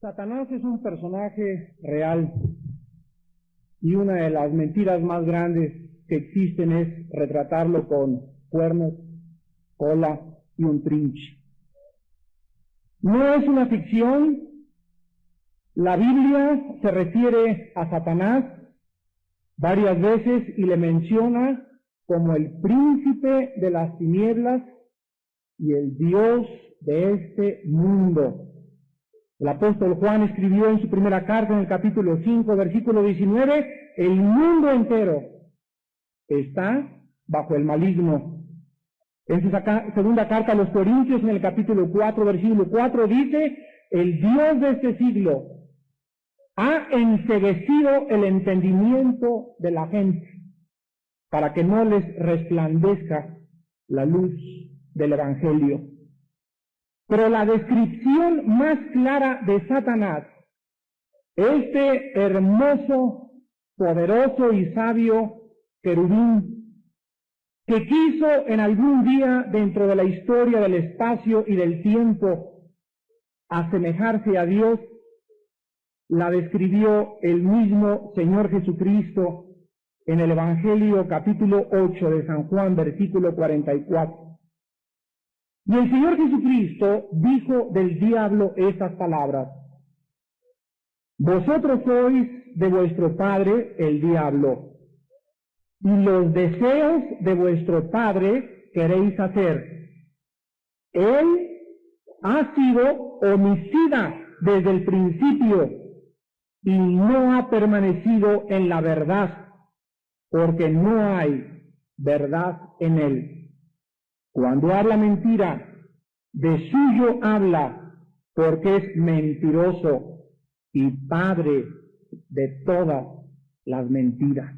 Satanás es un personaje real y una de las mentiras más grandes que existen es retratarlo con cuernos, cola y un trinche. No es una ficción. La Biblia se refiere a Satanás varias veces y le menciona como el príncipe de las tinieblas y el Dios de este mundo. El apóstol Juan escribió en su primera carta, en el capítulo 5, versículo 19, el mundo entero está bajo el maligno. En su segunda carta a los Corintios, en el capítulo 4, versículo 4, dice, el Dios de este siglo ha enceguecido el entendimiento de la gente para que no les resplandezca la luz del Evangelio. Pero la descripción más clara de Satanás, este hermoso, poderoso y sabio querubín, que quiso en algún día dentro de la historia del espacio y del tiempo asemejarse a Dios, la describió el mismo Señor Jesucristo en el Evangelio capítulo 8 de San Juan, versículo 44. Y el Señor Jesucristo dijo del diablo estas palabras: vosotros sois de vuestro padre el diablo, y los deseos de vuestro padre queréis hacer. Él ha sido homicida desde el principio y no ha permanecido en la verdad, porque no hay verdad en él. Cuando habla mentira, de suyo habla, porque es mentiroso y padre de todas las mentiras.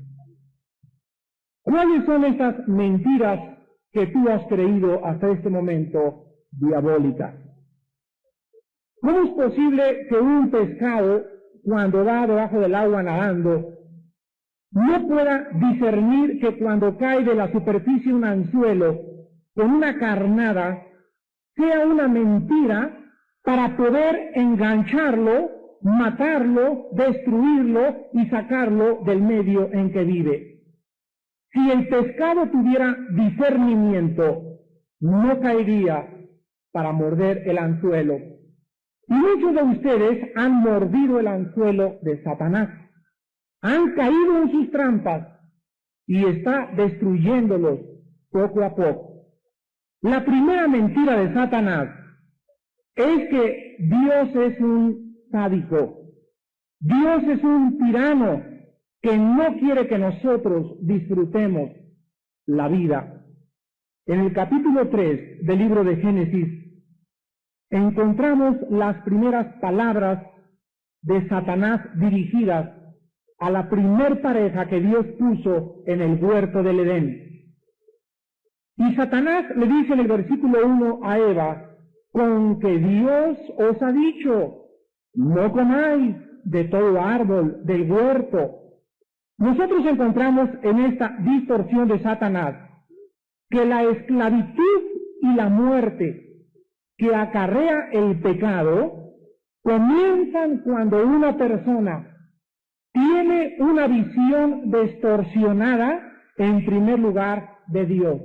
¿Cuáles son esas mentiras que tú has creído hasta este momento diabólicas? ¿Cómo es posible que un pescado, cuando va debajo del agua nadando, no pueda discernir que cuando cae de la superficie un anzuelo con una carnada sea una mentira para poder engancharlo, matarlo, destruirlo y sacarlo del medio en que vive? Si el pescado tuviera discernimiento, no caería para morder el anzuelo. Y muchos de ustedes han mordido el anzuelo de Satanás, han caído en sus trampas y está destruyéndolos poco a poco. La primera mentira de Satanás es que Dios es un sádico, Dios es un tirano que no quiere que nosotros disfrutemos la vida. En el capítulo 3 del libro de Génesis encontramos las primeras palabras de Satanás dirigidas a la primer pareja que Dios puso en el huerto del Edén. Y Satanás le dice en el versículo 1 a Eva, con que Dios os ha dicho, no comáis de todo árbol del huerto. Nosotros encontramos en esta distorsión de Satanás que la esclavitud y la muerte que acarrea el pecado comienzan cuando una persona tiene una visión distorsionada, en primer lugar, de Dios.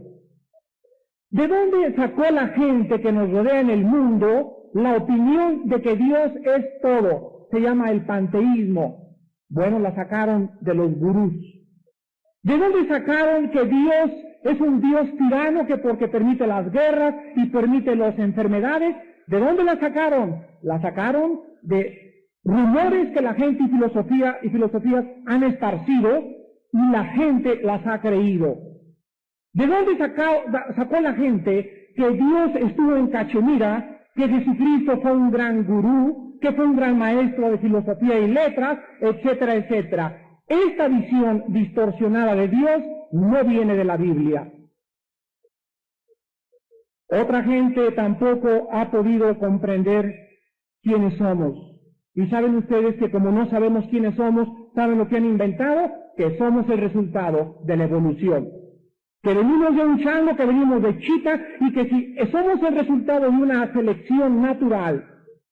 ¿De dónde sacó la gente que nos rodea en el mundo la opinión de que Dios es todo? Se llama el panteísmo. Bueno, la sacaron de los gurús. ¿De dónde sacaron que Dios es un Dios tirano que porque permite las guerras y permite las enfermedades? ¿De dónde la sacaron? La sacaron de rumores que la gente y filosofías han esparcido y la gente las ha creído. ¿De dónde sacó la gente que Dios estuvo en Cachemira, que Jesucristo fue un gran gurú, que fue un gran maestro de filosofía y letras, etcétera, etcétera? Esta visión distorsionada de Dios no viene de la Biblia. Otra gente tampoco ha podido comprender quiénes somos. Y saben ustedes que como no sabemos quiénes somos, ¿saben lo que han inventado? Que somos el resultado de la evolución. Que venimos de un chango, que venimos de chita, y que si somos el resultado de una selección natural,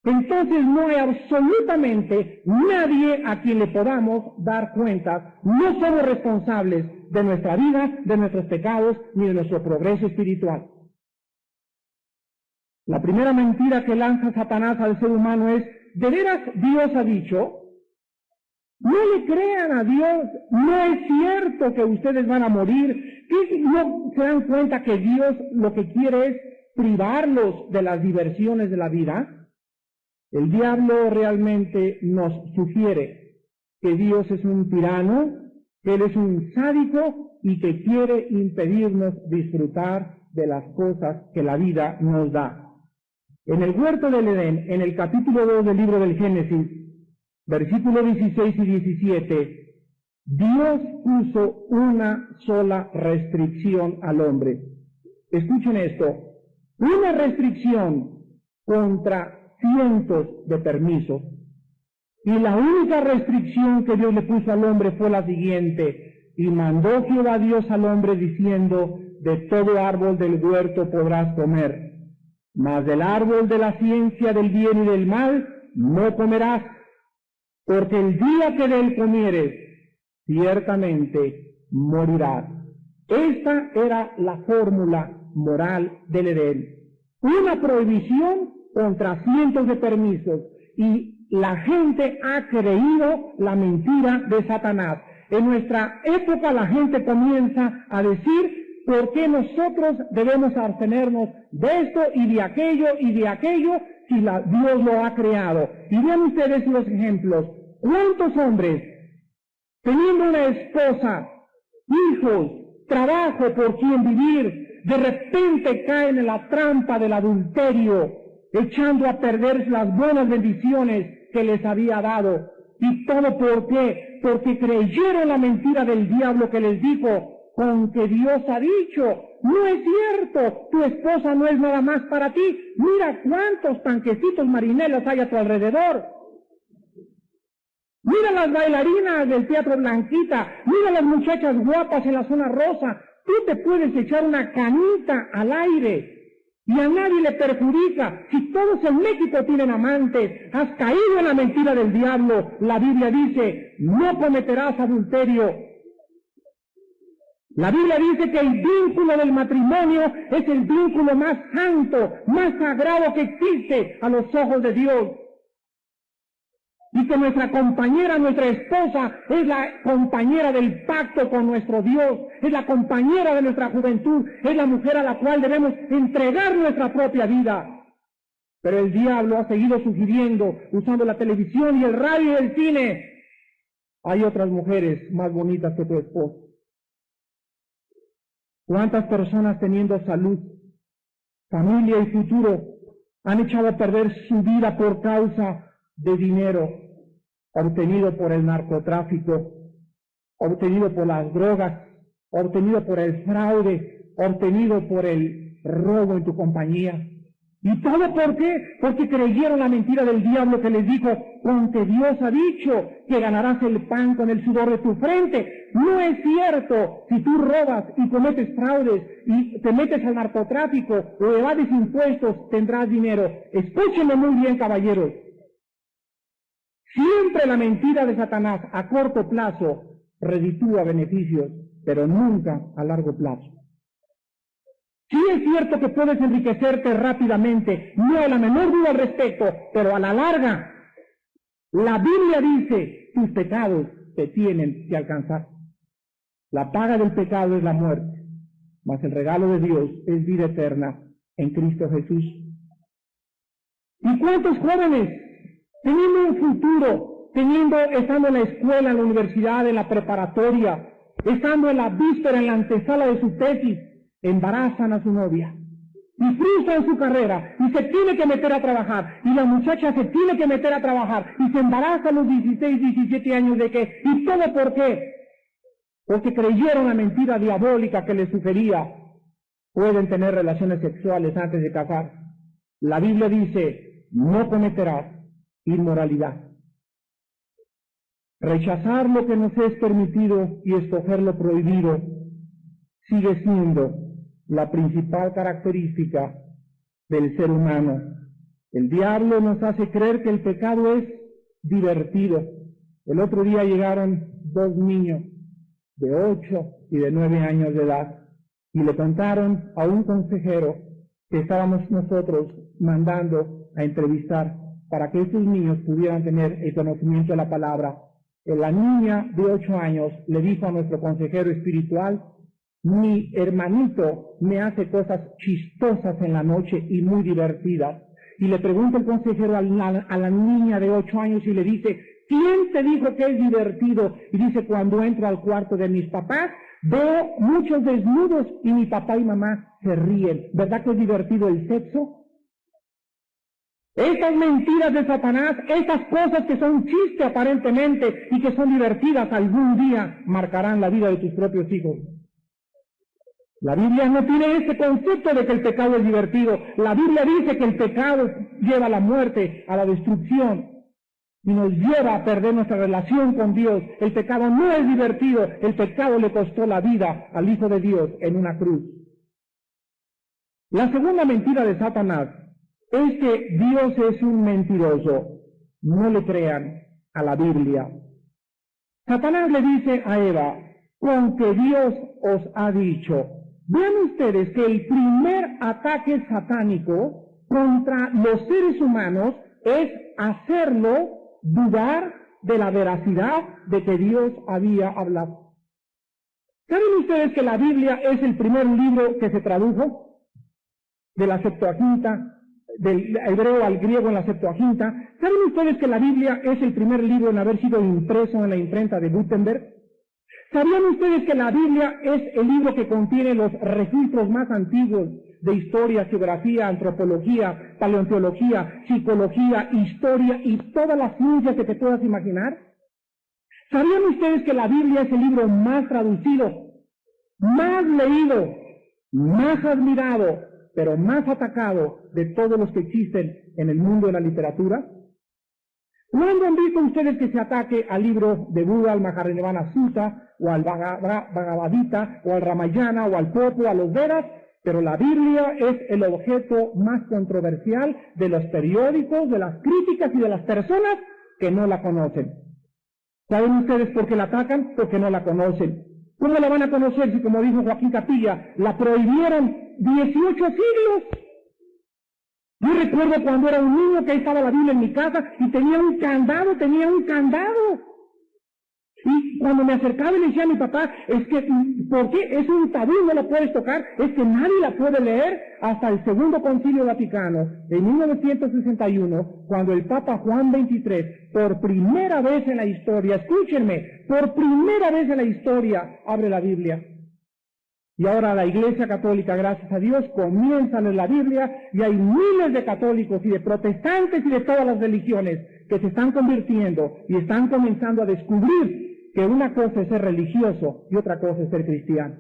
entonces no hay absolutamente nadie a quien le podamos dar cuentas. No somos responsables de nuestra vida, de nuestros pecados, ni de nuestro progreso espiritual. La primera mentira que lanza Satanás al ser humano es: ¿de veras Dios ha dicho? No le crean a Dios, no es cierto que ustedes van a morir. ¿Qué no se dan cuenta que Dios lo que quiere es privarlos de las diversiones de la vida? El diablo realmente nos sugiere que Dios es un tirano, que Él es un sádico y que quiere impedirnos disfrutar de las cosas que la vida nos da. En el huerto del Edén, en el capítulo 2 del libro del Génesis, versículos 16 y 17, Dios puso una sola restricción al hombre. Escuchen esto, una restricción contra cientos de permisos. Y la única restricción que Dios le puso al hombre fue la siguiente: y mandó Jehová Dios al hombre diciendo: de todo árbol del huerto podrás comer, mas del árbol de la ciencia del bien y del mal no comerás, porque el día que de él comieres, ciertamente morirás. Esta era la fórmula moral del Edén. Una prohibición contra cientos de permisos, y la gente ha creído la mentira de Satanás. En nuestra época la gente comienza a decir: ¿por qué nosotros debemos abstenernos de esto y de aquello si Dios lo ha creado? Y vean ustedes los ejemplos. ¿Cuántos hombres, teniendo una esposa, hijos, trabajo por quien vivir, de repente caen en la trampa del adulterio, echando a perder las buenas bendiciones que les había dado? ¿Y todo por qué? Porque creyeron la mentira del diablo que les dijo: con que Dios ha dicho. No es cierto, tu esposa no es nada más para ti. Mira cuántos tanquecitos marinelas hay a tu alrededor. Mira las bailarinas del Teatro Blanquita, mira las muchachas guapas en la zona rosa. Tú te puedes echar una canita al aire y a nadie le perjudica. Si todos en México tienen amantes, has caído en la mentira del diablo. La Biblia dice: no cometerás adulterio. La Biblia dice que el vínculo del matrimonio es el vínculo más santo, más sagrado que existe a los ojos de Dios. Y que nuestra compañera, nuestra esposa, es la compañera del pacto con nuestro Dios, es la compañera de nuestra juventud, es la mujer a la cual debemos entregar nuestra propia vida. Pero el diablo ha seguido sugiriendo, usando la televisión y el radio y el cine: hay otras mujeres más bonitas que tu esposa. ¿Cuántas personas teniendo salud, familia y futuro han echado a perder su vida por causa de dinero obtenido por el narcotráfico, obtenido por las drogas, obtenido por el fraude, obtenido por el robo en tu compañía? ¿Y todo por qué? Porque creyeron la mentira del diablo que les dijo: con que Dios ha dicho que ganarás el pan con el sudor de tu frente. No es cierto. Si tú robas y cometes fraudes y te metes al narcotráfico o evades impuestos, tendrás dinero. Escúchenme muy bien, caballeros. Siempre la mentira de Satanás a corto plazo reditúa beneficios, pero nunca a largo plazo. Sí es cierto que puedes enriquecerte rápidamente, no hay la menor duda al respecto, pero a la larga, la Biblia dice: tus pecados te tienen que alcanzar. La paga del pecado es la muerte, mas el regalo de Dios es vida eterna en Cristo Jesús. ¿Y cuántos jóvenes, teniendo un futuro, estando en la escuela, en la universidad, en la preparatoria, estando en la víspera, en la antesala de su tesis, embarazan a su novia y frustran su carrera y se tiene que meter a trabajar, y la muchacha se tiene que meter a trabajar y se embaraza a los 16, 17 años de qué? ¿Y todo por qué? Porque creyeron la mentira diabólica que les sugería: pueden tener relaciones sexuales antes de casar. La Biblia dice: no cometerás inmoralidad. Rechazar lo que nos es permitido y escoger lo prohibido sigue siendo la principal característica del ser humano. El diablo nos hace creer que el pecado es divertido. El otro día llegaron 2 niños de 8 y de 9 años de edad y le contaron a un consejero que estábamos nosotros mandando a entrevistar para que estos niños pudieran tener el conocimiento de la palabra. La niña de 8 años le dijo a nuestro consejero espiritual: mi hermanito me hace cosas chistosas en la noche y muy divertidas. Y le pregunta el consejero a la niña de 8 años y le dice: ¿quién te dijo que es divertido? Y dice: cuando entro al cuarto de mis papás, veo muchos desnudos y mi papá y mamá se ríen. ¿Verdad que es divertido el sexo? Estas mentiras de Satanás, estas cosas que son chiste aparentemente y que son divertidas, algún día marcarán la vida de tus propios hijos. La Biblia no tiene ese concepto de que el pecado es divertido. La Biblia dice que el pecado lleva a la muerte, a la destrucción, y nos lleva a perder nuestra relación con Dios. El pecado no es divertido, el pecado le costó la vida al Hijo de Dios en una cruz. La segunda mentira de Satanás es que Dios es un mentiroso. No le crean a la Biblia. Satanás le dice a Eva: con que Dios os ha dicho. Vean ustedes que el primer ataque satánico contra los seres humanos es hacerlo dudar de la veracidad de que Dios había hablado. ¿Saben ustedes que la Biblia es el primer libro que se tradujo de la Septuaginta, del hebreo al griego en la Septuaginta? ¿Saben ustedes que la Biblia es el primer libro en haber sido impreso en la imprenta de Gutenberg? ¿Sabían ustedes que la Biblia es el libro que contiene los registros más antiguos de historia, geografía, antropología, paleontología, psicología, historia y todas las ciencias que te puedas imaginar? ¿Sabían ustedes que la Biblia es el libro más traducido, más leído, más admirado, pero más atacado de todos los que existen en el mundo de la literatura? ¿Cuándo han visto ustedes que se ataque al libro de Buda, al Mahajanirvana Sutta, o al Bhagavad Gita, o al Ramayana, o al Popo, a los Vedas? Pero la Biblia es el objeto más controversial de los periódicos, de las críticas y de las personas que no la conocen. ¿Saben ustedes por qué la atacan? Porque no la conocen. ¿Cómo la van a conocer si, como dijo Joaquín Capilla, la prohibieron 18 siglos? Yo recuerdo cuando era un niño que ahí estaba la Biblia en mi casa y tenía un candado. Y cuando me acercaba y le decía a mi papá: es que, ¿por qué? Es un tabú, no la puedes tocar, es que nadie la puede leer. Hasta el Segundo Concilio Vaticano, en 1961, cuando el Papa Juan XXIII, por primera vez en la historia, escúchenme, por primera vez en la historia, abre la Biblia. Y ahora la Iglesia Católica, gracias a Dios, comienza a leer la Biblia y hay miles de católicos y de protestantes y de todas las religiones que se están convirtiendo y están comenzando a descubrir que una cosa es ser religioso y otra cosa es ser cristiano.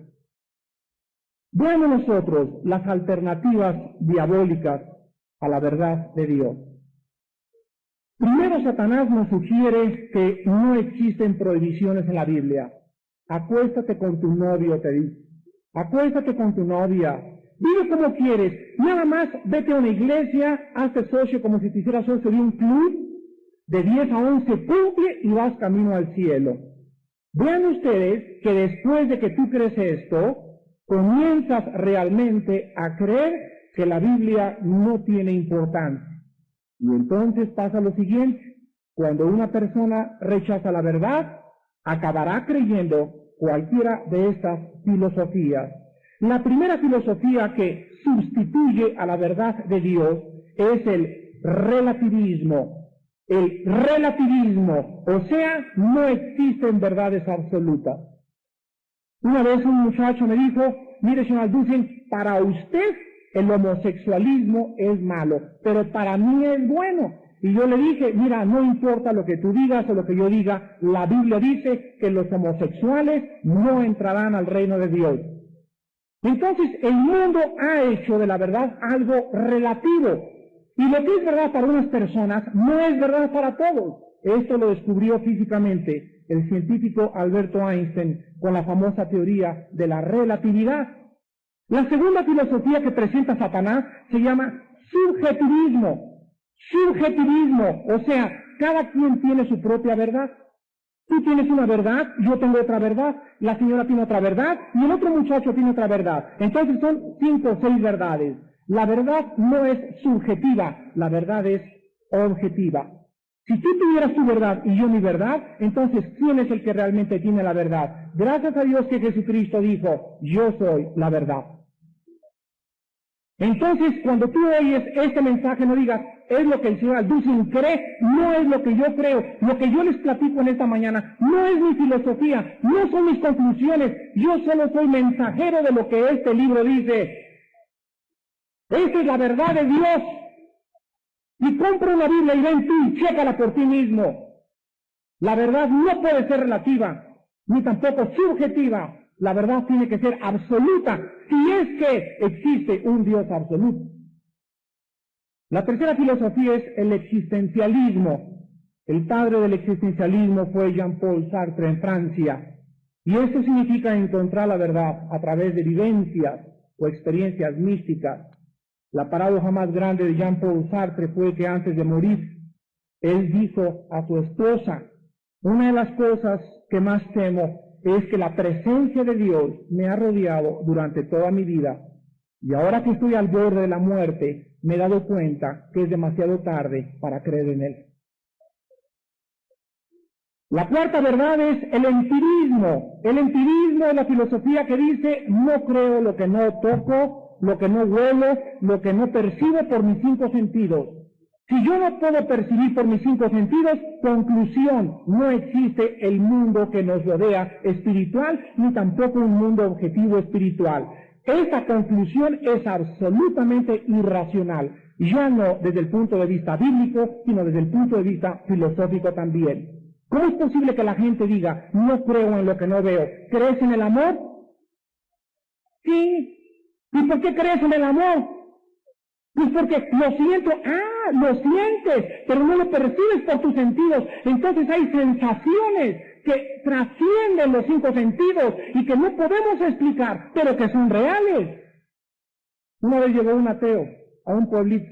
Veamos nosotros las alternativas diabólicas a la verdad de Dios. Primero, Satanás nos sugiere que no existen prohibiciones en la Biblia. Acuéstate con tu novio, te dice. Acuéstate con tu novia, vive como quieres, nada más vete a una iglesia, hazte socio como si te hicieras socio de un club, de 10 a 11 cumple y vas camino al cielo. Vean ustedes que después de que tú crees esto, comienzas realmente a creer que la Biblia no tiene importancia. Y entonces pasa lo siguiente: cuando una persona rechaza la verdad, acabará creyendo cualquiera de estas filosofías. La primera filosofía que sustituye a la verdad de Dios es el relativismo. El relativismo, o sea, no existen verdades absolutas. Una vez un muchacho me dijo: mire, señor Alducin, para usted el homosexualismo es malo, pero para mí es bueno. Y yo le dije: mira, no importa lo que tú digas o lo que yo diga, la Biblia dice que los homosexuales no entrarán al reino de Dios. Entonces, el mundo ha hecho de la verdad algo relativo. Y lo que es verdad para unas personas no es verdad para todos. Esto lo descubrió físicamente el científico Alberto Einstein con la famosa teoría de la relatividad. La segunda filosofía que presenta Satanás se llama subjetivismo. Subjetivismo, o sea, cada quien tiene su propia verdad. Tú tienes una verdad, yo tengo otra verdad, la señora tiene otra verdad y el otro muchacho tiene otra verdad. Entonces son 5 o 6 verdades. La verdad no es subjetiva, la verdad es objetiva. Si tú tuvieras tu verdad y yo mi verdad, entonces ¿quién es el que realmente tiene la verdad? Gracias a Dios que Jesucristo dijo, yo soy la verdad. Entonces, cuando tú oyes este mensaje, no digas, es lo que el señor Alducin cree, no es lo que yo creo, lo que yo les platico en esta mañana, no es mi filosofía, no son mis conclusiones, yo solo soy mensajero de lo que este libro dice. Esta es la verdad de Dios. Y compra una Biblia y ven tú y chécala por ti mismo. La verdad no puede ser relativa, ni tampoco subjetiva. La verdad tiene que ser absoluta, si es que existe un Dios absoluto. La tercera filosofía es el existencialismo. El padre del existencialismo fue Jean-Paul Sartre en Francia. Y esto significa encontrar la verdad a través de vivencias o experiencias místicas. La paradoja más grande de Jean-Paul Sartre fue que antes de morir, él dijo a su esposa, una de las cosas que más temo es que la presencia de Dios me ha rodeado durante toda mi vida y ahora que estoy al borde de la muerte me he dado cuenta que es demasiado tarde para creer en Él. La cuarta verdad es el empirismo. El empirismo es la filosofía que dice no creo lo que no toco, lo que no huelo, lo que no percibo por mis 5 sentidos. Si yo no puedo percibir por mis 5 sentidos, conclusión, no existe el mundo que nos rodea espiritual, ni tampoco un mundo objetivo espiritual. Esta conclusión es absolutamente irracional, ya no desde el punto de vista bíblico, sino desde el punto de vista filosófico también. ¿Cómo es posible que la gente diga, no creo en lo que no veo? ¿Crees en el amor? Sí. ¿Y por qué crees en el amor? Pues porque lo siento, lo sientes, pero no lo percibes por tus sentidos. Entonces hay sensaciones que trascienden los 5 sentidos y que no podemos explicar, pero que son reales. Una vez llegó un ateo a un pueblito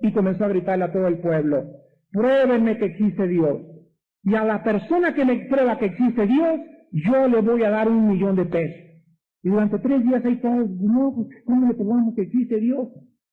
y comenzó a gritarle a todo el pueblo, pruébenme que existe Dios. Y a la persona que me prueba que existe Dios, yo le voy a dar $1,000,000 de pesos. Y durante 3 días ahí todos, no, pues, ¿cómo le probamos que existe Dios?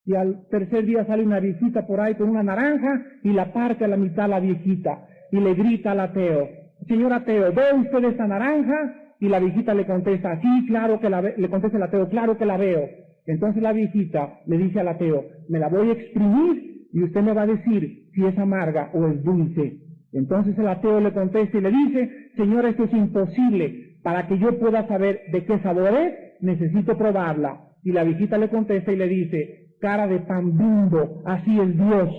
Y al tercer día sale una viejita por ahí con una naranja y la parte a la mitad la viejita y le grita al ateo, señor ateo, ¿ve usted esta naranja? Y la viejita le contesta, sí, claro que la ve, le contesta el ateo, claro que la veo. Entonces la viejita le dice al ateo, me la voy a exprimir y usted me va a decir si es amarga o es dulce. Entonces el ateo le contesta y le dice, señor, esto es imposible, para que yo pueda saber de qué sabor es, necesito probarla. Y la viejita le contesta y le dice, cara de pan bimbo, así es Dios.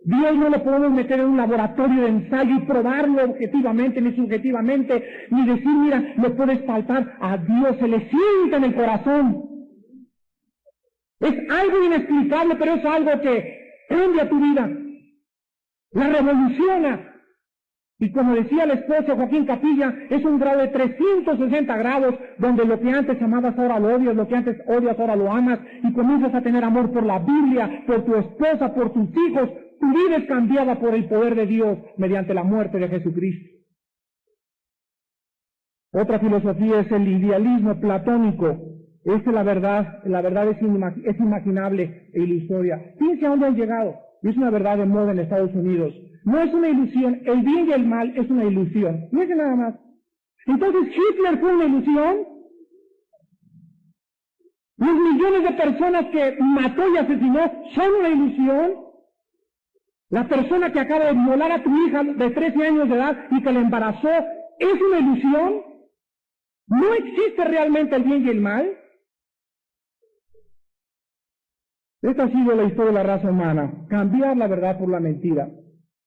Dios no lo podemos meter en un laboratorio de ensayo y probarlo objetivamente ni subjetivamente, ni decir, mira, lo puedes palpar. A Dios se le siente en el corazón. Es algo inexplicable, pero es algo que cambia tu vida, la revoluciona. Y como decía el esposo Joaquín Capilla, es un grado de 360 grados, donde lo que antes amabas ahora lo odias, lo que antes odias ahora lo amas, y comienzas a tener amor por la Biblia, por tu esposa, por tus hijos. Tu vida es cambiada por el poder de Dios mediante la muerte de Jesucristo. Otra filosofía es el idealismo platónico. Esta es la verdad es imaginable e ilusoria. Fíjense a dónde han llegado. Es una verdad de moda en Estados Unidos. No es una ilusión, el bien y el mal es una ilusión. Fíjense nada más. Entonces, ¿Hitler fue una ilusión? ¿Los millones de personas que mató y asesinó son una ilusión? ¿La persona que acaba de violar a tu hija de 13 años de edad y que la embarazó es una ilusión? ¿No existe realmente el bien y el mal? Esta ha sido la historia de la raza humana, cambiar la verdad por la mentira.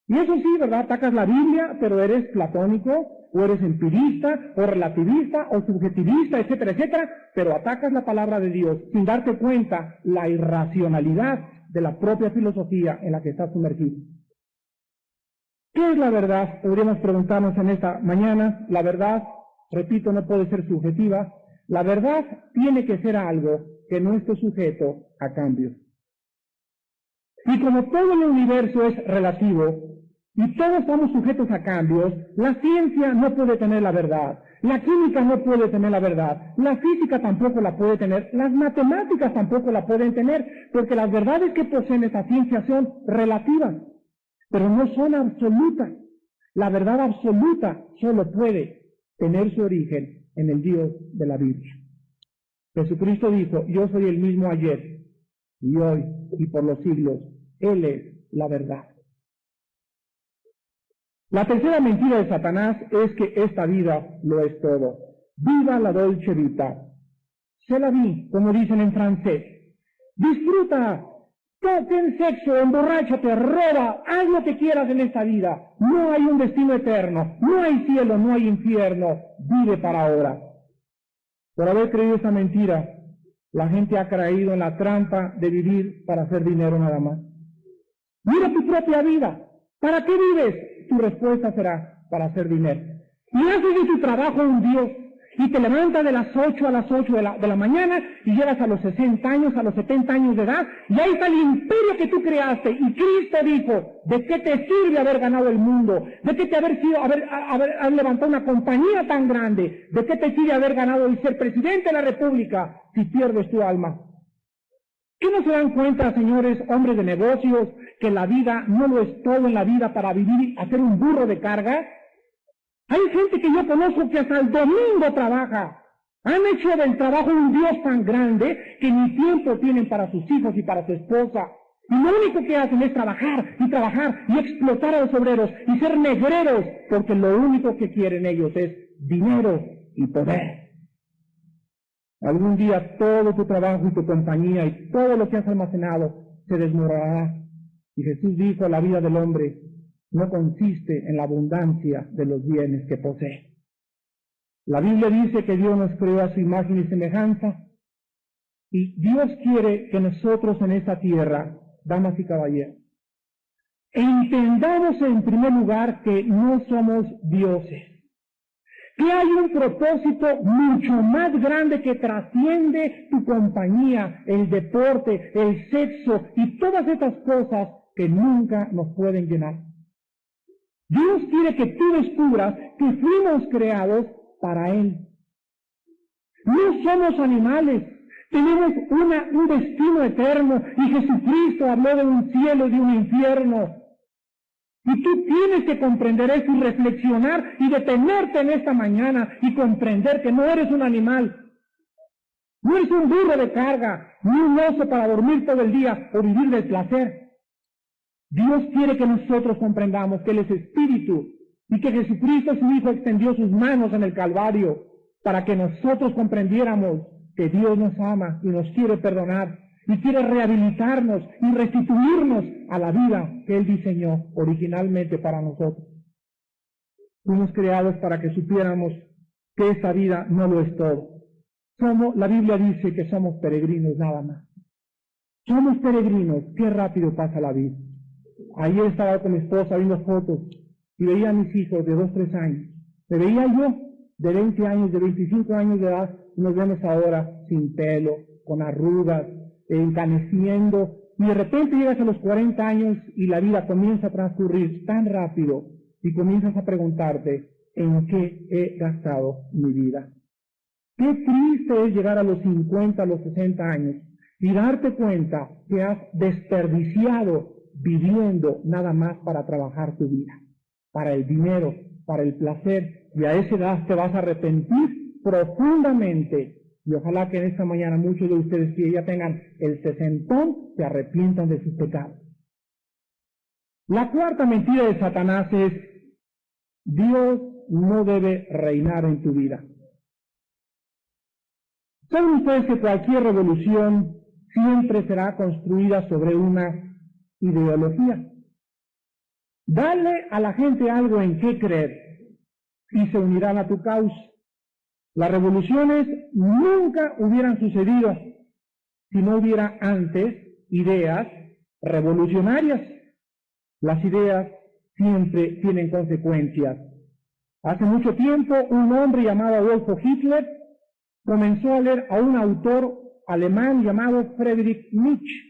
Y eso sí, ¿verdad? Atacas la Biblia, pero eres platónico, o eres empirista, o relativista, o subjetivista, etcétera, etcétera, pero atacas la palabra de Dios sin darte cuenta la irracionalidad de la propia filosofía en la que estás sumergido. ¿Qué es la verdad? Podríamos preguntarnos en esta mañana. La verdad, repito, no puede ser subjetiva. La verdad tiene que ser algo que no esté sujeto a cambios. Y como todo el universo es relativo y todos estamos sujetos a cambios, la ciencia no puede tener la verdad, la química no puede tener la verdad, la física tampoco la puede tener, las matemáticas tampoco la pueden tener, porque las verdades que poseen esa ciencia son relativas, pero no son absolutas. La verdad absoluta solo puede tener su origen en el Dios de la Biblia. Jesucristo dijo, yo soy el mismo ayer y hoy y por los siglos. Él es la verdad. La tercera mentira de Satanás es que esta vida lo es todo. Viva la dolce vita. C'est la vie, como dicen en francés. Disfruta, ten sexo, emborráchate, roba, haz lo que quieras en esta vida. No hay un destino eterno, no hay cielo, no hay infierno. Vive para ahora. Por haber creído esta mentira, la gente ha caído en la trampa de vivir para hacer dinero nada más. Mira tu propia vida. ¿Para qué vives? Tu respuesta será para hacer dinero. Y haces de tu trabajo un Dios. Y te levantas de las 8 a las 8 de la mañana y llegas a los 60 años, a los 70 años de edad. Y ahí está el imperio que tú creaste. Y Cristo dijo, ¿de qué te sirve haber ganado el mundo? ¿De qué te haber levantado una compañía tan grande? ¿De qué te sirve haber ganado y ser presidente de la República si pierdes tu alma? ¿Qué no se dan cuenta, señores, hombres de negocios, que la vida no lo es todo en la vida para vivir y hacer un burro de carga? Hay gente que yo conozco que hasta el domingo trabaja. Han hecho del trabajo un Dios tan grande que ni tiempo tienen para sus hijos y para su esposa. Y lo único que hacen es trabajar y explotar a los obreros y ser negreros, porque lo único que quieren ellos es dinero y poder. Algún día todo tu trabajo y tu compañía y todo lo que has almacenado se desmoronará. Y Jesús dijo, la vida del hombre no consiste en la abundancia de los bienes que posee. La Biblia dice que Dios nos creó a su imagen y semejanza, y Dios quiere que nosotros en esta tierra, damas y caballeros, entendamos en primer lugar que no somos dioses, que hay un propósito mucho más grande que trasciende tu compañía, el deporte, el sexo y todas estas cosas que nunca nos pueden llenar. Dios quiere que tú descubras que fuimos creados para Él. No somos animales, tenemos un destino eterno y Jesucristo habló de un cielo y de un infierno. Y tú tienes que comprender esto y reflexionar y detenerte en esta mañana y comprender que no eres un animal, no eres un burro de carga, ni un oso para dormir todo el día o vivir del placer. Dios quiere que nosotros comprendamos que Él es Espíritu y que Jesucristo, su Hijo, extendió sus manos en el Calvario para que nosotros comprendiéramos que Dios nos ama y nos quiere perdonar y quiere rehabilitarnos y restituirnos a la vida que Él diseñó originalmente para nosotros. Fuimos creados para que supiéramos que esta vida no lo es todo. La Biblia dice que somos peregrinos nada más. Somos peregrinos, qué rápido pasa la vida. Ayer estaba con mi esposa viendo fotos y veía a mis hijos de 2, 3 años. Me veía yo de 20 años, de 25 años de edad, y nos vemos ahora sin pelo, con arrugas, encaneciendo, y de repente llegas a los 40 años y la vida comienza a transcurrir tan rápido y comienzas a preguntarte, ¿en qué he gastado mi vida? Qué triste es llegar a los 50, a los 60 años y darte cuenta que has desperdiciado viviendo nada más para trabajar tu vida, para el dinero, para el placer, y a esa edad te vas a arrepentir profundamente. Y ojalá que en esta mañana muchos de ustedes que ya tengan el 60, se arrepientan de sus pecados. La cuarta mentira de Satanás es, Dios no debe reinar en tu vida. ¿Saben ustedes que cualquier revolución siempre será construida sobre una ideología? Dale a la gente algo en qué creer y se unirán a tu causa. Las revoluciones nunca hubieran sucedido si no hubiera antes ideas revolucionarias. Las ideas siempre tienen consecuencias. Hace mucho tiempo un hombre llamado Adolfo Hitler comenzó a leer a un autor alemán llamado Friedrich Nietzsche.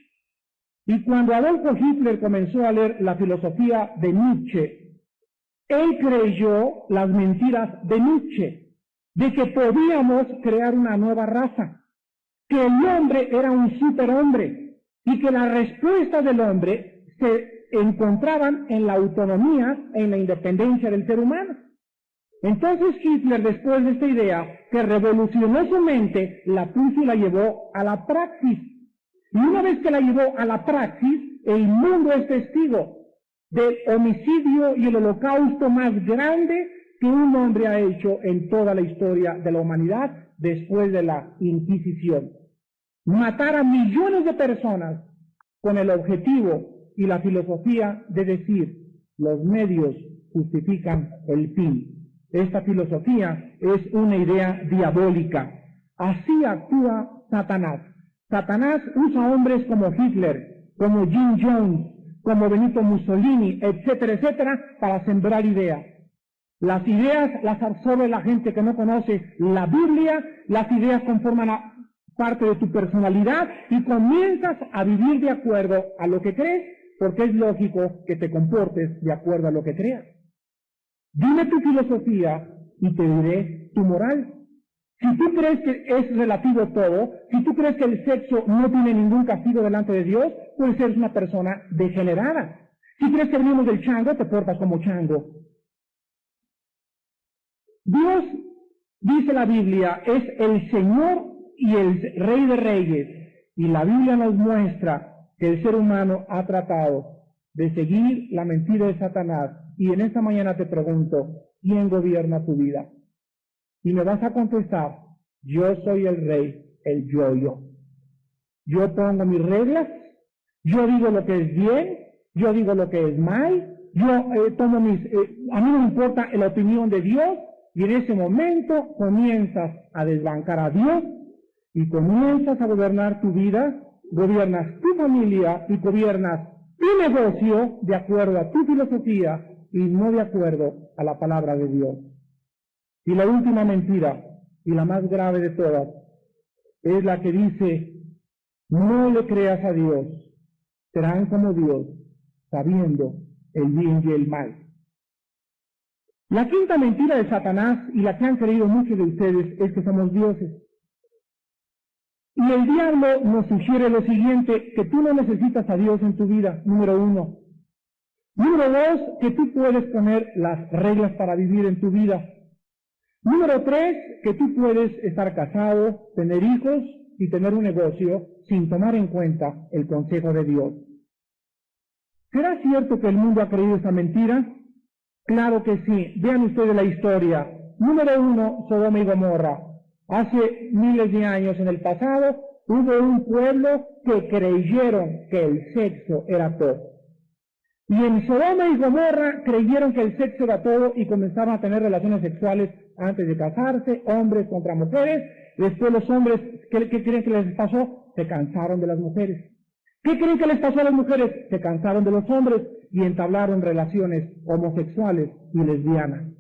Y cuando Adolfo Hitler comenzó a leer la filosofía de Nietzsche, él creyó las mentiras de Nietzsche, de que podíamos crear una nueva raza, que el hombre era un superhombre y que las respuestas del hombre se encontraban en la autonomía, en la independencia del ser humano. Entonces Hitler, después de esta idea que revolucionó su mente, la puso y la llevó a la praxis. Y una vez que la llevó a la praxis, el mundo es testigo del homicidio y el holocausto más grande que un hombre ha hecho en toda la historia de la humanidad después de la Inquisición. Matar a millones de personas con el objetivo y la filosofía de decir, los medios justifican el fin. Esta filosofía es una idea diabólica. Así actúa Satanás. Satanás usa hombres como Hitler, como Jim Jones, como Benito Mussolini, etcétera, etcétera, para sembrar ideas. Las ideas las absorbe la gente que no conoce la Biblia, las ideas conforman parte de tu personalidad y comienzas a vivir de acuerdo a lo que crees, porque es lógico que te comportes de acuerdo a lo que creas. Dime tu filosofía y te diré tu moral. Si tú crees que es relativo todo, si tú crees que el sexo no tiene ningún castigo delante de Dios, pues eres una persona degenerada. Si crees que venimos del chango, te portas como chango. Dios, dice la Biblia, es el Señor y el Rey de Reyes. Y la Biblia nos muestra que el ser humano ha tratado de seguir la mentira de Satanás. Y en esta mañana te pregunto, ¿quién gobierna tu vida? Y me vas a contestar, yo soy el rey, el yo. Yo pongo mis reglas, yo digo lo que es bien, yo digo lo que es mal, yo tomo a mí no me importa la opinión de Dios, y en ese momento comienzas a desbancar a Dios y comienzas a gobernar tu vida, gobiernas tu familia y gobiernas tu negocio de acuerdo a tu filosofía y no de acuerdo a la palabra de Dios. Y la última mentira, y la más grave de todas, es la que dice, no le creas a Dios, serán como Dios, sabiendo el bien y el mal. La quinta mentira de Satanás, y la que han creído muchos de ustedes, es que somos dioses. Y el diablo nos sugiere lo siguiente, que tú no necesitas a Dios en tu vida, número 1. Número 2, que tú puedes poner las reglas para vivir en tu vida. Número 3, que tú puedes estar casado, tener hijos y tener un negocio sin tomar en cuenta el consejo de Dios. ¿Será cierto que el mundo ha creído esa mentira? Claro que sí. Vean ustedes la historia. Número 1, Sodoma y Gomorra. Hace miles de años en el pasado hubo un pueblo que creyeron que el sexo era todo. Y en Sodoma y Gomorra creyeron que el sexo era todo y comenzaron a tener relaciones sexuales antes de casarse, hombres contra mujeres. Después los hombres, ¿qué creen que les pasó? Se cansaron de las mujeres. ¿Qué creen que les pasó a las mujeres? Se cansaron de los hombres y entablaron relaciones homosexuales y lesbianas.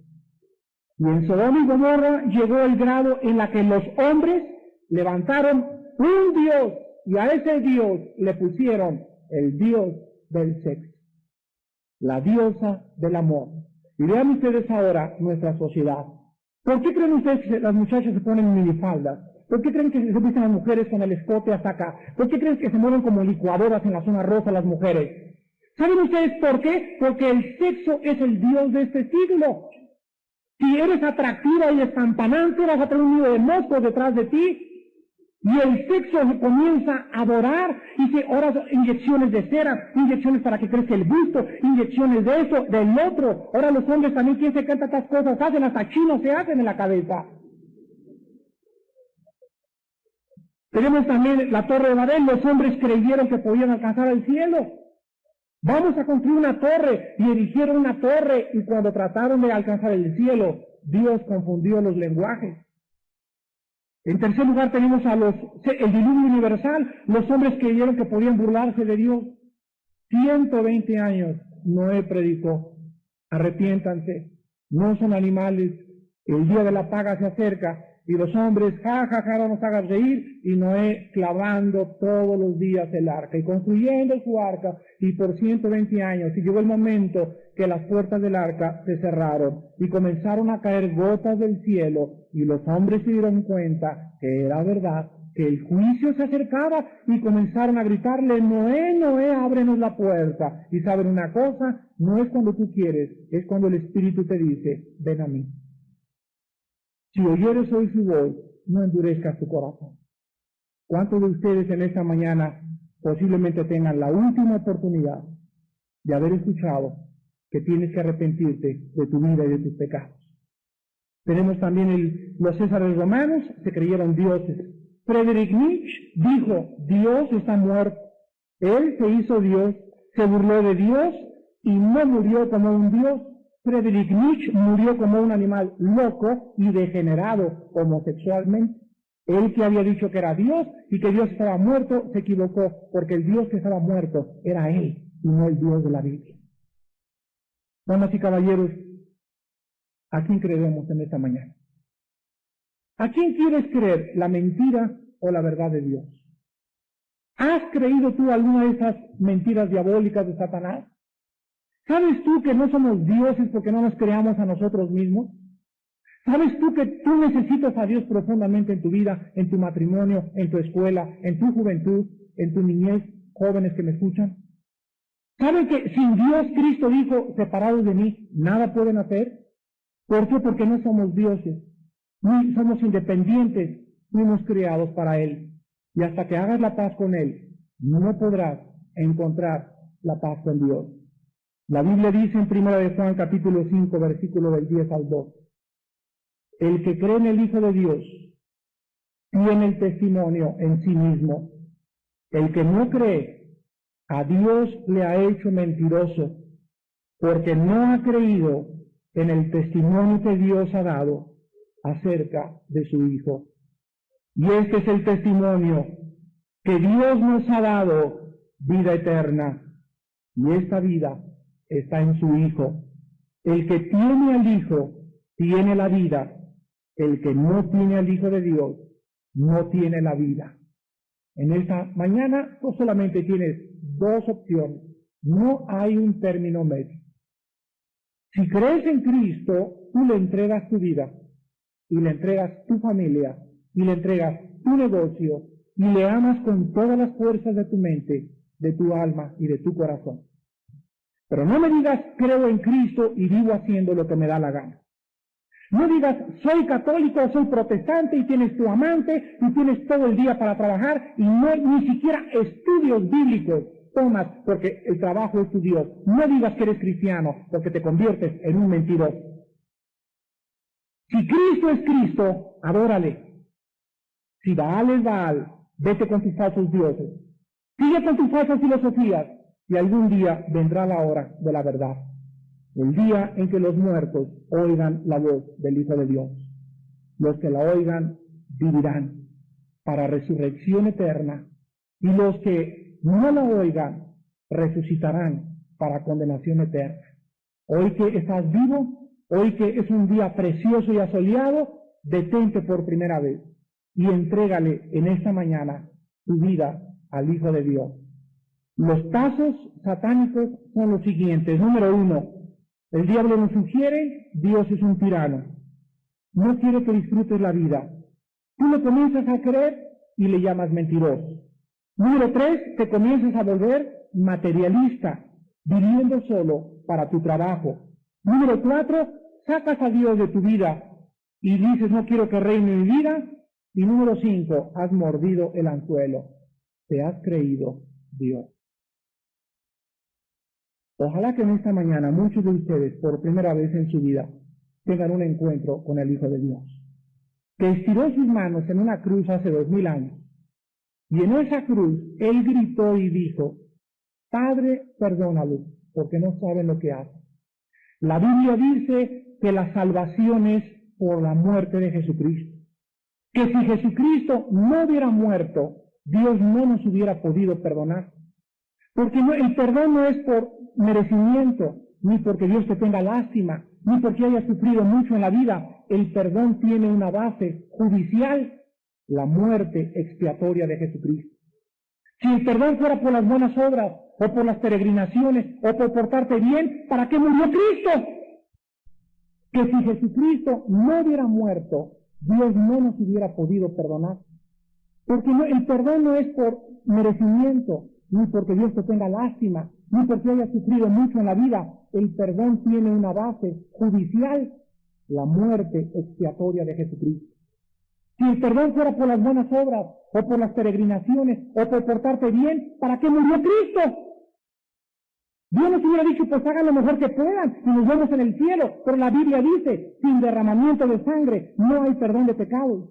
Y en Sodoma y Gomorra llegó el grado en la que los hombres levantaron un dios y a ese dios le pusieron el dios del sexo, la diosa del amor. Y vean ustedes ahora nuestra sociedad. ¿Por qué creen ustedes que las muchachas se ponen minifaldas? ¿Por qué creen que se visten las mujeres con el escote hasta acá? ¿Por qué creen que se mueven como licuadoras en la zona rosa las mujeres? ¿Saben ustedes por qué? Porque el sexo es el dios de este siglo. Si eres atractiva y espampanante, vas a tener un nido de moscos detrás de ti. Y el sexo se comienza a adorar, y se ahora inyecciones de cera, inyecciones para que crezca el busto, inyecciones de eso, del otro. Ahora los hombres también, ¿quién se canta estas cosas? Hacen hasta chinos, se hacen en la cabeza. Tenemos también la Torre de Babel, los hombres creyeron que podían alcanzar el cielo. Vamos a construir una torre, y erigieron una torre, y cuando trataron de alcanzar el cielo, Dios confundió los lenguajes. En tercer lugar tenemos el diluvio universal. Los hombres creyeron que podían burlarse de Dios. 120 años Noé predicó, arrepiéntanse, no son animales, el día de la paga se acerca, Y los hombres, ja, ja, ja, no nos hagas reír, y Noé clavando todos los días el arca y construyendo su arca, y por 120 años, y llegó el momento que las puertas del arca se cerraron, y comenzaron a caer gotas del cielo, y los hombres se dieron cuenta que era verdad, que el juicio se acercaba, y comenzaron a gritarle, Noé, Noé, ábrenos la puerta. Y saben una cosa, no es cuando tú quieres, es cuando el Espíritu te dice, ven a mí. Si oyeres hoy su voz, no endurezcas tu corazón. ¿Cuántos de ustedes en esta mañana posiblemente tengan la última oportunidad de haber escuchado que tienes que arrepentirte de tu vida y de tus pecados? Tenemos también los Césares romanos, se creyeron dioses. Friedrich Nietzsche dijo, Dios está muerto. Él se hizo Dios, se burló de Dios y no murió como un Dios. Friedrich Nietzsche murió como un animal loco y degenerado homosexualmente. Él que había dicho que era Dios y que Dios estaba muerto, se equivocó, porque el Dios que estaba muerto era Él y no el Dios de la Biblia. Damas y caballeros, ¿a quién creemos en esta mañana? ¿A quién quieres creer, la mentira o la verdad de Dios? ¿Has creído tú alguna de esas mentiras diabólicas de Satanás? ¿Sabes tú que no somos dioses porque no nos creamos a nosotros mismos? ¿Sabes tú que tú necesitas a Dios profundamente en tu vida, en tu matrimonio, en tu escuela, en tu juventud, en tu niñez, jóvenes que me escuchan? ¿Saben que sin Dios, Cristo dijo, separados de mí, nada pueden hacer? ¿Por qué? Porque no somos dioses, ni somos independientes, fuimos creados para Él. Y hasta que hagas la paz con Él, no podrás encontrar la paz con Dios. La Biblia dice en 1 de Juan capítulo 5, versículo del 10 al 2, el que cree en el Hijo de Dios tiene el testimonio en sí mismo. El que no cree, a Dios le ha hecho mentiroso, porque no ha creído en el testimonio que Dios ha dado acerca de su Hijo. Y este es el testimonio, que Dios nos ha dado vida eterna, y esta vida está en su Hijo. El que tiene al Hijo tiene la vida, el que no tiene al Hijo de Dios no tiene la vida. En esta mañana tú solamente tienes dos opciones, no hay un término medio. Si crees en Cristo, tú le entregas tu vida, y le entregas tu familia, y le entregas tu negocio, y le amas con todas las fuerzas de tu mente, de tu alma y de tu corazón. Pero no me digas, creo en Cristo y vivo haciendo lo que me da la gana. No digas, soy católico, soy protestante, y tienes tu amante, y tienes todo el día para trabajar, y no ni siquiera estudios bíblicos tomas, porque el trabajo es tu Dios. No digas que eres cristiano, porque te conviertes en un mentiroso. Si Cristo es Cristo, adórale. Si Baal es Baal, vete con tus falsos dioses. Sigue con tus falsas filosofías, y algún día vendrá la hora de la verdad. El día en que los muertos oigan la voz del Hijo de Dios. Los que la oigan vivirán para resurrección eterna, y los que no la oigan resucitarán para condenación eterna. Hoy que estás vivo, hoy que es un día precioso y asoleado, detente por primera vez y entrégale en esta mañana tu vida al Hijo de Dios. Los pasos satánicos son los siguientes. Número 1, el diablo nos sugiere, Dios es un tirano. No quiere que disfrutes la vida. Tú le comienzas a creer y le llamas mentiroso. Número 3, te comienzas a volver materialista, viviendo solo para tu trabajo. Número 4, sacas a Dios de tu vida y dices, no quiero que reine mi vida. Y número 5, has mordido el anzuelo. Te has creído Dios. Ojalá que en esta mañana muchos de ustedes, por primera vez en su vida, tengan un encuentro con el Hijo de Dios, que estiró sus manos en una cruz hace 2000 años. Y en esa cruz, Él gritó y dijo, Padre, perdónalos, porque no saben lo que hacen. La Biblia dice que la salvación es por la muerte de Jesucristo. Que si Jesucristo no hubiera muerto, Dios no nos hubiera podido perdonar. Porque el perdón no es por merecimiento, ni porque Dios te tenga lástima, ni porque hayas sufrido mucho en la vida. El perdón tiene una base judicial, la muerte expiatoria de Jesucristo. Si el perdón fuera por las buenas obras, o por las peregrinaciones, o por portarte bien, ¿para qué murió Cristo? Que si Jesucristo no hubiera muerto, Dios no nos hubiera podido perdonar. Porque el perdón no es por merecimiento, ni porque Dios te tenga lástima, ni porque hayas sufrido mucho en la vida. El perdón tiene una base judicial, la muerte expiatoria de Jesucristo. Si el perdón fuera por las buenas obras, o por las peregrinaciones, o por portarte bien, ¿para qué murió Cristo? Dios nos hubiera dicho, pues hagan lo mejor que puedan y nos vemos en el cielo. Pero la Biblia dice, sin derramamiento de sangre no hay perdón de pecados.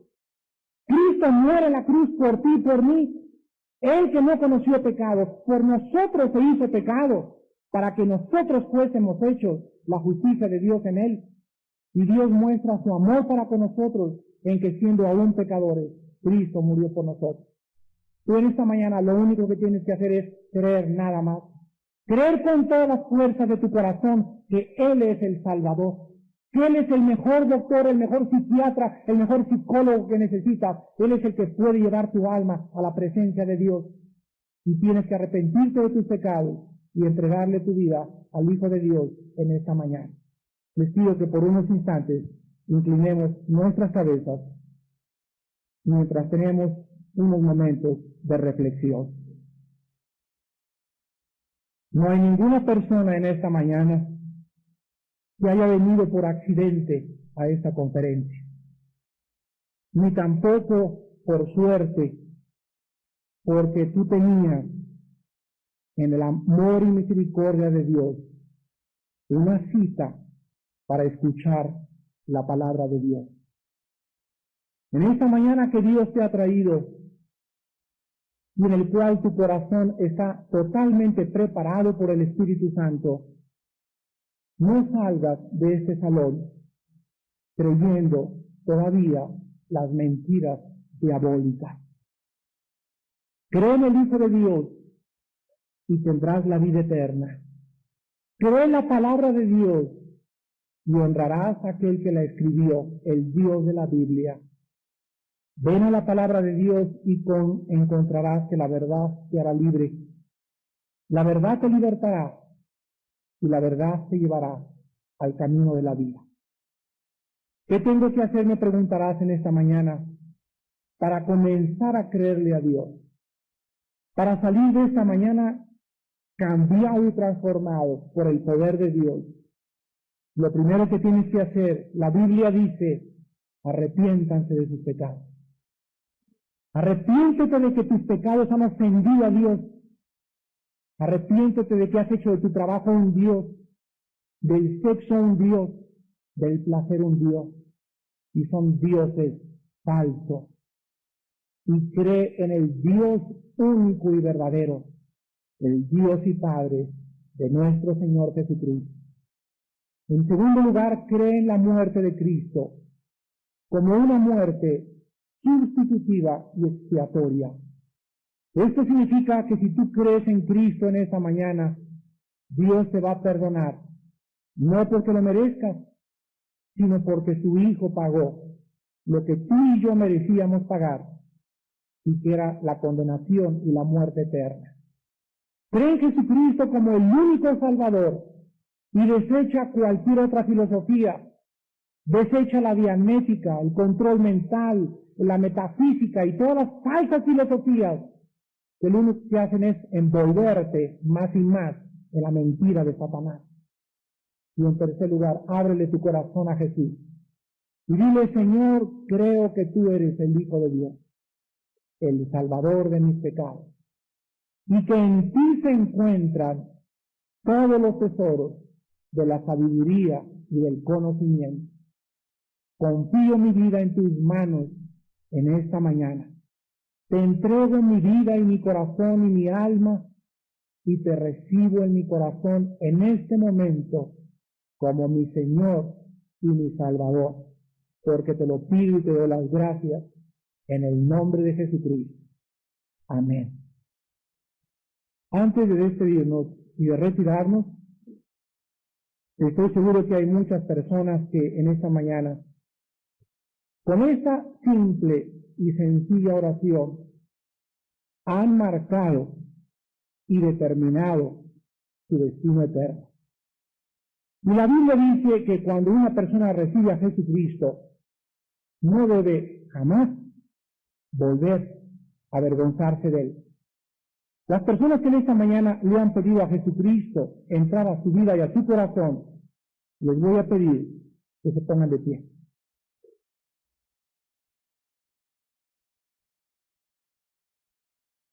Cristo muere en la cruz por ti y por mí. Él que no conoció pecado, por nosotros se hizo pecado, para que nosotros fuésemos hechos la justicia de Dios en Él. Y Dios muestra su amor para con nosotros, en que siendo aún pecadores, Cristo murió por nosotros. Tú en esta mañana lo único que tienes que hacer es creer nada más. Creer con todas las fuerzas de tu corazón que Él es el Salvador, que Él es el mejor doctor, el mejor psiquiatra, el mejor psicólogo que necesitas. Él es el que puede llevar tu alma a la presencia de Dios. Y tienes que arrepentirte de tus pecados y entregarle tu vida al Hijo de Dios en esta mañana. Les pido que por unos instantes inclinemos nuestras cabezas mientras tenemos unos momentos de reflexión. No hay ninguna persona en esta mañana que haya venido por accidente a esta conferencia, ni tampoco por suerte, porque tú tenías en el amor y misericordia de Dios una cita para escuchar la palabra de Dios. En esta mañana que Dios te ha traído y en el cual tu corazón está totalmente preparado por el Espíritu Santo, no salgas de este salón creyendo todavía las mentiras diabólicas. Cree en el Hijo de Dios y tendrás la vida eterna. Cree en la palabra de Dios y honrarás a aquel que la escribió, el Dios de la Biblia. Ven a la palabra de Dios y encontrarás que la verdad te hará libre. La verdad te libertará y la verdad te llevará al camino de la vida. ¿Qué tengo que hacer? Me preguntarás en esta mañana para comenzar a creerle a Dios. Para salir de esta mañana cambiado y transformado por el poder de Dios. Lo primero que tienes que hacer, la Biblia dice, arrepiéntanse de sus pecados. Arrepiéntete de que tus pecados han ofendido a Dios. Arrepiéntete de que has hecho de tu trabajo un Dios, del sexo un Dios, del placer un Dios. Y son dioses falsos. Y cree en el Dios único y verdadero, el Dios y Padre de nuestro Señor Jesucristo. En segundo lugar, cree en la muerte de Cristo como una muerte sustitutiva y expiatoria. Esto significa que si tú crees en Cristo en esta mañana, Dios te va a perdonar, no porque lo merezcas, sino porque su Hijo pagó lo que tú y yo merecíamos pagar, y que era la condenación y la muerte eterna. Cree en Jesucristo como el único Salvador y desecha cualquier otra filosofía, desecha la dianética, el control mental, la metafísica y todas las falsas filosofías que lo único que hacen es envolverte más y más en la mentira de Satanás. Y en tercer lugar, ábrele tu corazón a Jesús y dile: Señor, creo que tú eres el Hijo de Dios, el Salvador de mis pecados, y que en ti se encuentran todos los tesoros de la sabiduría y del conocimiento. Confío mi vida en tus manos en esta mañana. Te entrego mi vida y mi corazón y mi alma, y te recibo en mi corazón en este momento como mi Señor y mi Salvador, porque te lo pido y te doy las gracias en el nombre de Jesucristo. Amén. Antes de despedirnos y de retirarnos, Estoy seguro que hay muchas personas que en esta mañana, con esta simple y sencilla oración, han marcado y determinado su destino eterno. Y la Biblia dice que cuando una persona recibe a Jesucristo, no debe jamás volver a avergonzarse de él. Las personas que en esta mañana le han pedido a Jesucristo entrar a su vida y a su corazón, les voy a pedir que se pongan de pie.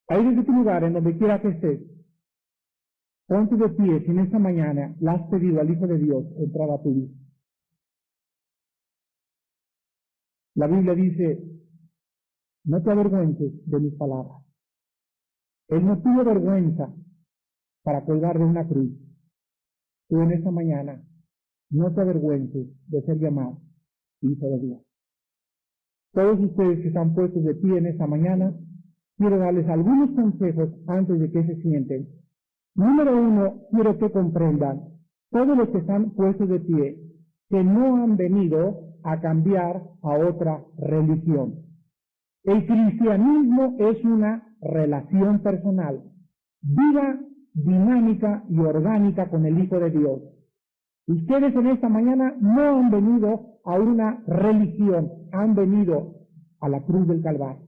Ahí desde tu lugar, en donde quiera que estés, ponte de pie si en esta mañana le has pedido al Hijo de Dios entrar a tu vida. La Biblia dice, no te avergüences de mis palabras. Él no tuvo vergüenza para colgar de una cruz. Tú en esta mañana no te avergüences de ser llamado Hijo de Dios. Todos ustedes que están puestos de pie en esta mañana, quiero darles algunos consejos antes de que se sienten. Número uno, quiero que comprendan, todos los que están puestos de pie, que no han venido a cambiar a otra religión. El cristianismo es una relación personal, viva, dinámica y orgánica con el Hijo de Dios. Ustedes en esta mañana no han venido a una religión, han venido a la cruz del Calvario,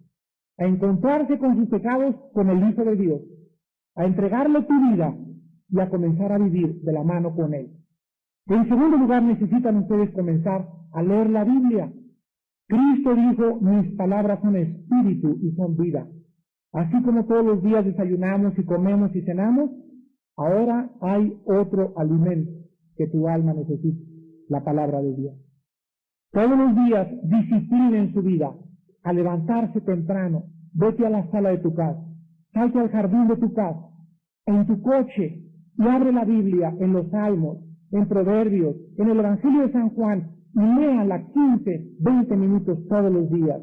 a encontrarse con sus pecados con el Hijo de Dios, a entregarle tu vida y a comenzar a vivir de la mano con Él. En segundo lugar, necesitan ustedes comenzar a leer la Biblia. Cristo dijo, mis palabras son espíritu y son vida. Así como todos los días desayunamos y comemos y cenamos, ahora hay otro alimento que tu alma necesita, la palabra de Dios. Todos los días disciplinen su vida, a levantarse temprano, vete a la sala de tu casa, salte al jardín de tu casa, en tu coche, y abre la Biblia en los Salmos, en Proverbios, en el Evangelio de San Juan, y léanla 15, 20 minutos todos los días,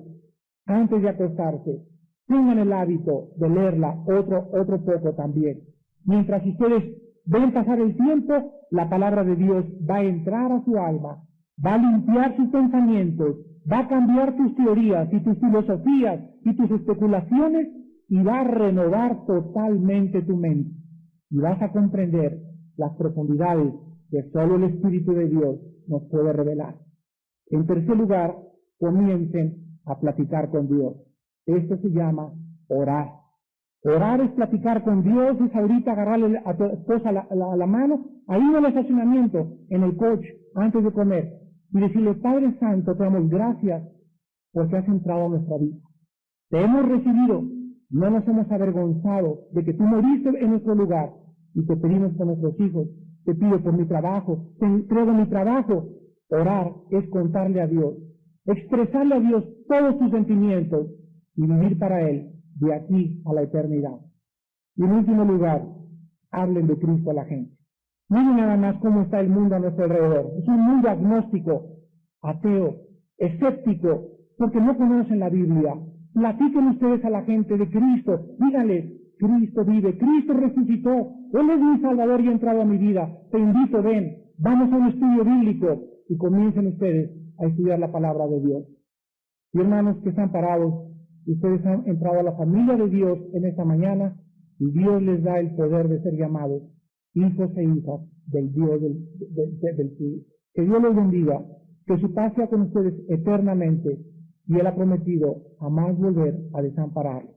antes de acostarse. Tengan el hábito de leerla otro poco también. Mientras ustedes ven pasar el tiempo, la palabra de Dios va a entrar a su alma, va a limpiar sus pensamientos, va a cambiar tus teorías y tus filosofías y tus especulaciones y va a renovar totalmente tu mente. Y vas a comprender las profundidades que solo el Espíritu de Dios nos puede revelar. En tercer lugar, comiencen a platicar con Dios. Esto se llama orar. Orar es platicar con Dios, es ahorita agarrarle a tu esposa la mano, ahí en el estacionamiento, en el coche, antes de comer, y decirle, Padre Santo, te damos gracias porque has entrado a nuestra vida. Te hemos recibido, no nos hemos avergonzado de que tú moriste en nuestro lugar, y te pedimos por nuestros hijos, te pido por mi trabajo, te entrego mi trabajo. Orar es contarle a Dios, expresarle a Dios todos tus sentimientos y vivir para Él de aquí a la eternidad. Y en último lugar, hablen de Cristo a la gente. Miren nada más cómo está el mundo a nuestro alrededor. Es un mundo agnóstico, ateo, escéptico, porque no conocen la Biblia. Platiquen ustedes a la gente de Cristo. Díganles, Cristo vive, Cristo resucitó, Él es mi Salvador y ha entrado a mi vida. Te invito, ven, vamos a un estudio bíblico y comiencen ustedes a estudiar la palabra de Dios. Y hermanos que están parados, ustedes han entrado a la familia de Dios en esta mañana y Dios les da el poder de ser llamados hijos e hijas del Dios del Espíritu. Que Dios los bendiga, que su paz sea con ustedes eternamente y Él ha prometido jamás volver a desampararlos.